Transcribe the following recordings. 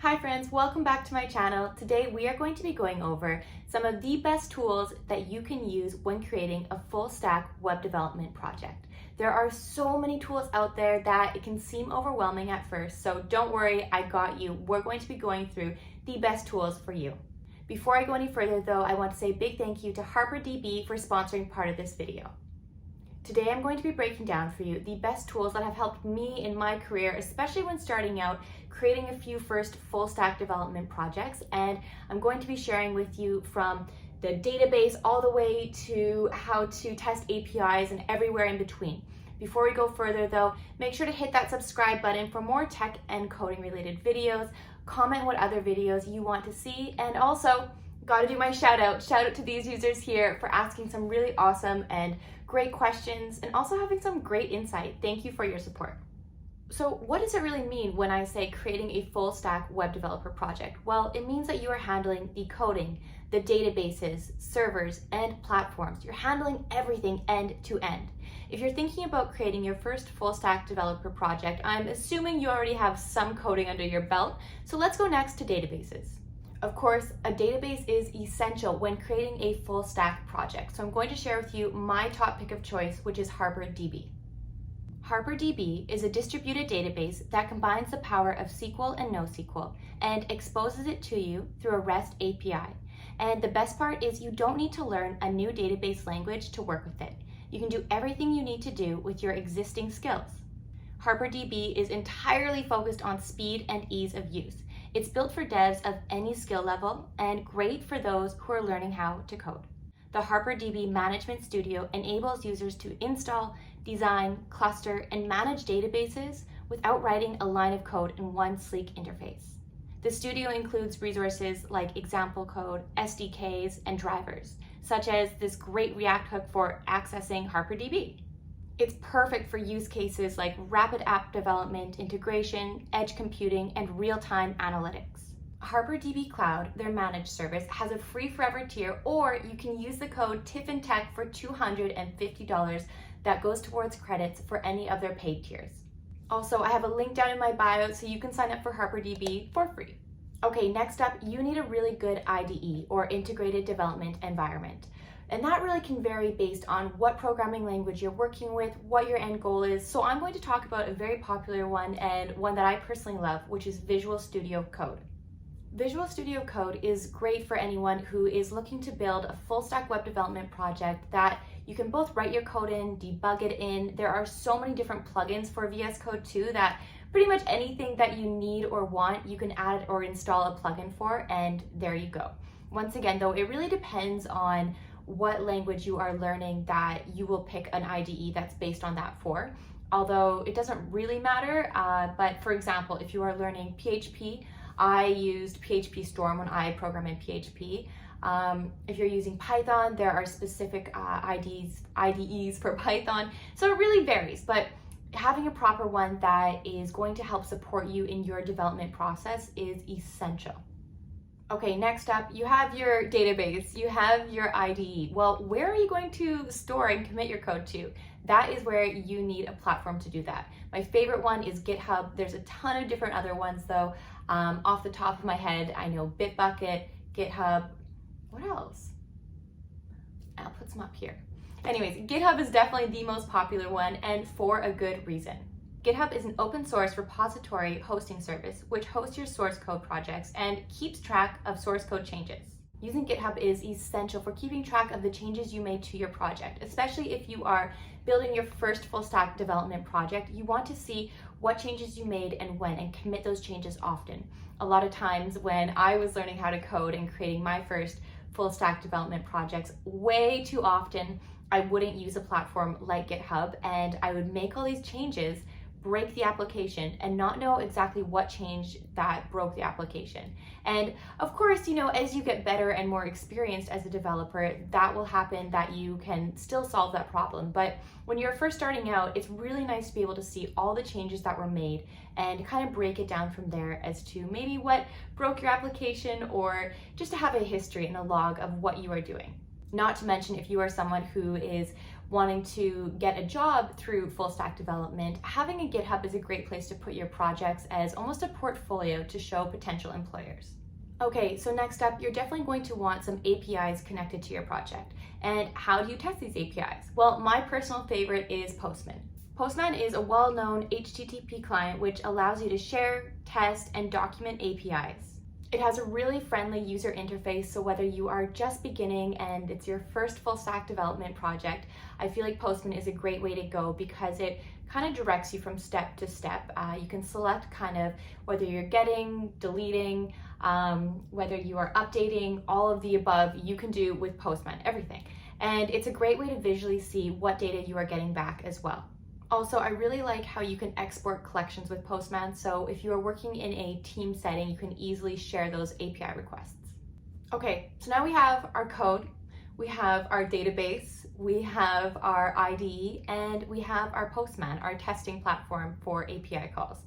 Hi friends, welcome back to my channel. Today we are going to be going over some of the best tools that you can use when creating a full stack web development project. There are so many tools out there that it can seem overwhelming at first, so don't worry, I got you. We're going to be going through the best tools for you. Before I go any further though, I want to say a big thank you to HarperDB for sponsoring part of this video. Today I'm going to be breaking down for you the best tools that have helped me in my career, especially when starting out, creating a few first full stack development projects. And I'm going to be sharing with you from the database all the way to how to test APIs and everywhere in between. Before we go further though, make sure to hit that subscribe button for more tech and coding related videos. Comment what other videos you want to see, and also gotta do my shout out to these users here for asking some really awesome and great questions and also having some great insight. Thank you for your support. So what does it really mean when I say creating a full stack web developer project? Well, it means that you are handling the coding, the databases, servers, and platforms. You're handling everything end to end. If you're thinking about creating your first full stack developer project, I'm assuming you already have some coding under your belt. So let's go next to databases. Of course, a database is essential when creating a full stack project. So I'm going to share with you my top pick of choice, which is HarperDB. HarperDB is a distributed database that combines the power of SQL and NoSQL and exposes it to you through a REST API. And the best part is you don't need to learn a new database language to work with it. You can do everything you need to do with your existing skills. HarperDB is entirely focused on speed and ease of use. It's built for devs of any skill level and great for those who are learning how to code. The HarperDB Management Studio enables users to install, design, cluster, and manage databases without writing a line of code in one sleek interface. The studio includes resources like example code, SDKs, and drivers, such as this great React hook for accessing HarperDB. It's perfect for use cases like rapid app development, integration, edge computing, and real-time analytics. HarperDB Cloud, their managed service, has a free forever tier, or you can use the code Tiff for $250 that goes towards credits for any of their paid tiers. Also, I have a link down in my bio so you can sign up for HarperDB for free. Okay, next up, you need a really good IDE or integrated development environment. And that really can vary based on what programming language you're working with, what your end goal is. So I'm going to talk about a very popular one and one that I personally love, which is Visual Studio Code. Visual Studio Code is great for anyone who is looking to build a full stack web development project that you can both write your code in, debug it in. There are so many different plugins for VS Code too that pretty much anything that you need or want, you can add or install a plugin for, and there you go. Once again though, it really depends on what language you are learning that you will pick an IDE that's based on that for. Although it doesn't really matter, but for example, if you are learning PHP, I used PHP Storm when I program in PHP. If you're using Python, there are specific IDEs for Python. So it really varies, but having a proper one that is going to help support you in your development process is essential. Okay, next up, you have your database, you have your IDE. Well, where are you going to store and commit your code to? That is where you need a platform to do that. My favorite one is GitHub. There's a ton of different other ones though. Off the top of my head, I know Bitbucket, GitHub, what else? I'll put some up here. Anyways, GitHub is definitely the most popular one, and for a good reason. GitHub is an open source repository hosting service which hosts your source code projects and keeps track of source code changes. Using GitHub is essential for keeping track of the changes you made to your project, especially if you are building your first full stack development project. You want to see what changes you made and when, and commit those changes often. A lot of times when I was learning how to code and creating my first full stack development projects, way too often I wouldn't use a platform like GitHub, and I would make all these changes, break the application, and not know exactly what changed that broke the application. And of course, you know, as you get better and more experienced as a developer, that will happen, that you can still solve that problem. But when you're first starting out, it's really nice to be able to see all the changes that were made and kind of break it down from there as to maybe what broke your application, or just to have a history and a log of what you are doing. Not to mention, if you are someone who is wanting to get a job through full stack development, having a GitHub is a great place to put your projects as almost a portfolio to show potential employers. Okay, so next up, you're definitely going to want some APIs connected to your project. And how do you test these APIs? Well, my personal favorite is Postman. Postman is a well-known HTTP client which allows you to share, test, and document APIs. It has a really friendly user interface, so whether you are just beginning and it's your first full stack development project, I feel like Postman is a great way to go because it kind of directs you from step to step. You can select kind of whether you're getting, deleting, whether you are updating, all of the above you can do with Postman, everything. And it's a great way to visually see what data you are getting back as well. Also, I really like how you can export collections with Postman, so if you are working in a team setting, you can easily share those API requests. Okay, so now we have our code, we have our database, we have our IDE, and we have our Postman, our testing platform for API calls.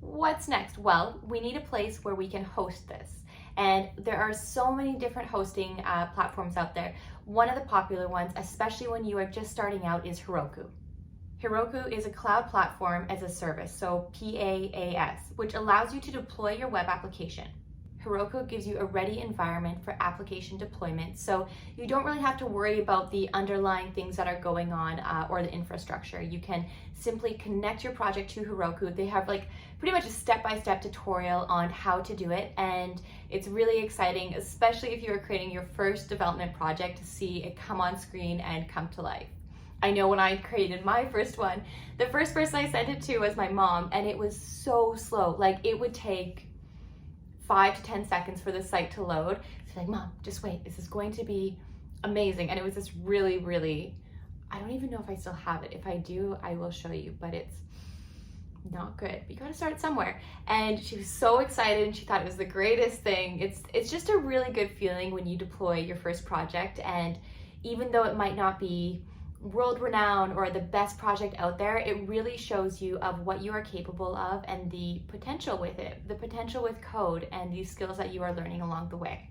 What's next? Well, we need a place where we can host this. And there are so many different hosting platforms out there. One of the popular ones, especially when you are just starting out, is Heroku. Heroku is a cloud platform as a service, so PaaS, which allows you to deploy your web application. Heroku gives you a ready environment for application deployment, so you don't really have to worry about the underlying things that are going on or the infrastructure. You can simply connect your project to Heroku. They have like pretty much a step-by-step tutorial on how to do it, and it's really exciting, especially if you're creating your first development project, to see it come on screen and come to life. I know when I created my first one, the first person I sent it to was my mom, and it was so slow. Like, it would take 5 to 10 seconds for the site to load. She's like, Mom, just wait, this is going to be amazing. And it was this really, really, I don't even know if I still have it. If I do, I will show you, but it's not good. You gotta start somewhere. And she was so excited and she thought it was the greatest thing. It's just a really good feeling when you deploy your first project, and even though it might not be world-renowned or the best project out there, it really shows you of what you are capable of and the potential with it, the potential with code and these skills that you are learning along the way.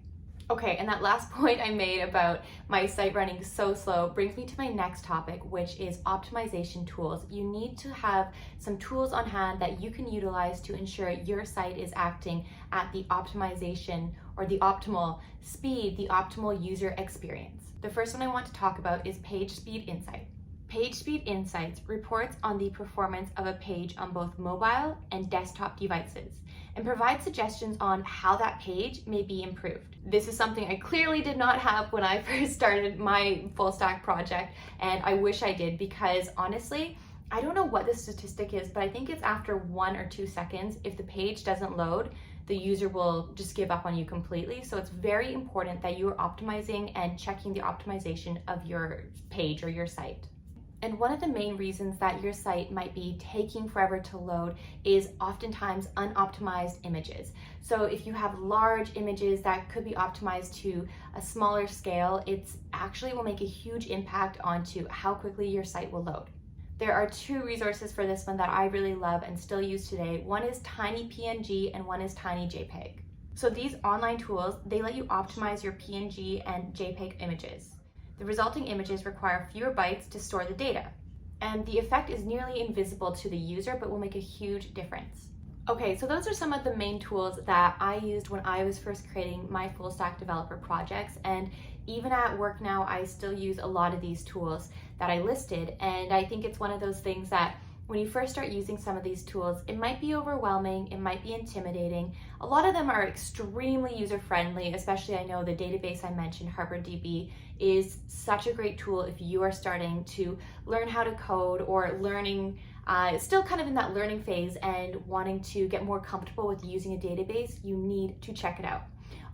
Okay, and that last point I made about my site running so slow brings me to my next topic, which is optimization tools. You need to have some tools on hand that you can utilize to ensure your site is acting at the optimization or the optimal speed, the optimal user experience. The first one I want to talk about is Page Speed Insight. Page Speed Insights reports on the performance of a page on both mobile and desktop devices and provides suggestions on how that page may be improved. This is something I clearly did not have when I first started my full stack project, and I wish I did, because honestly, I don't know what the statistic is, but I think it's after 1 or 2 seconds, if the page doesn't load, the user will just give up on you completely. So it's very important that you are optimizing and checking the optimization of your page or your site. And one of the main reasons that your site might be taking forever to load is oftentimes unoptimized images. So if you have large images that could be optimized to a smaller scale, it's actually will make a huge impact onto how quickly your site will load. There are 2 resources for this one that I really love and still use today. One is Tiny PNG and one is Tiny JPEG. So these online tools, they let you optimize your PNG and JPEG images. The resulting images require fewer bytes to store the data, and the effect is nearly invisible to the user but will make a huge difference. Okay, so those are some of the main tools that I used when I was first creating my full stack developer projects, and even at work now, I still use a lot of these tools that I listed, and I think it's one of those things that when you first start using some of these tools, it might be overwhelming, it might be intimidating. A lot of them are extremely user-friendly, especially I know the database I mentioned, HarperDB, is such a great tool if you are starting to learn how to code or learning, still kind of in that learning phase and wanting to get more comfortable with using a database. You need to check it out.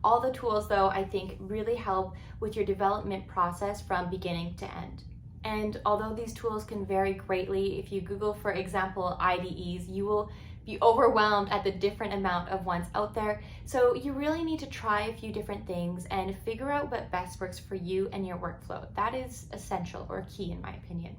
All the tools, though, I think really help with your development process from beginning to end. And although these tools can vary greatly, if you Google, for example, IDEs, you will be overwhelmed at the different amount of ones out there. So you really need to try a few different things and figure out what best works for you and your workflow. That is essential or key in my opinion.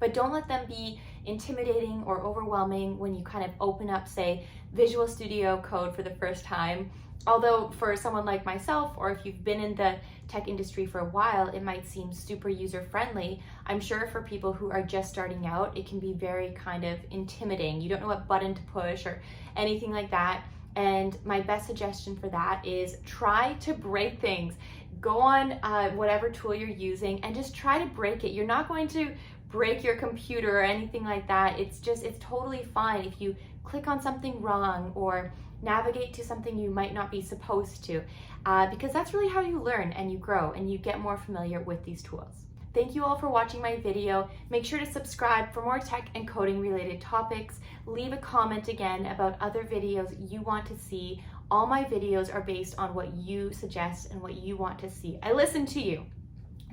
but don't let them be intimidating or overwhelming when you kind of open up, say, Visual Studio Code for the first time. Although for someone like myself, or if you've been in the tech industry for a while, it might seem super user-friendly. I'm sure for people who are just starting out, it can be very kind of intimidating. You don't know what button to push or anything like that. And my best suggestion for that is try to break things. Go on whatever tool you're using and just try to break it. You're not going to break your computer or anything like that. It's totally fine if you click on something wrong or navigate to something you might not be supposed to, because that's really how you learn and you grow and you get more familiar with these tools. Thank you all for watching my video. Make sure to subscribe for more tech and coding related topics. Leave a comment again about other videos you want to see. All my videos are based on what you suggest and what you want to see. I listen to you.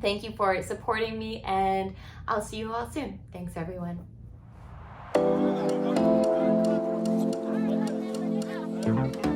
Thank you for supporting me, and I'll see you all soon. Thanks, everyone. Thank you.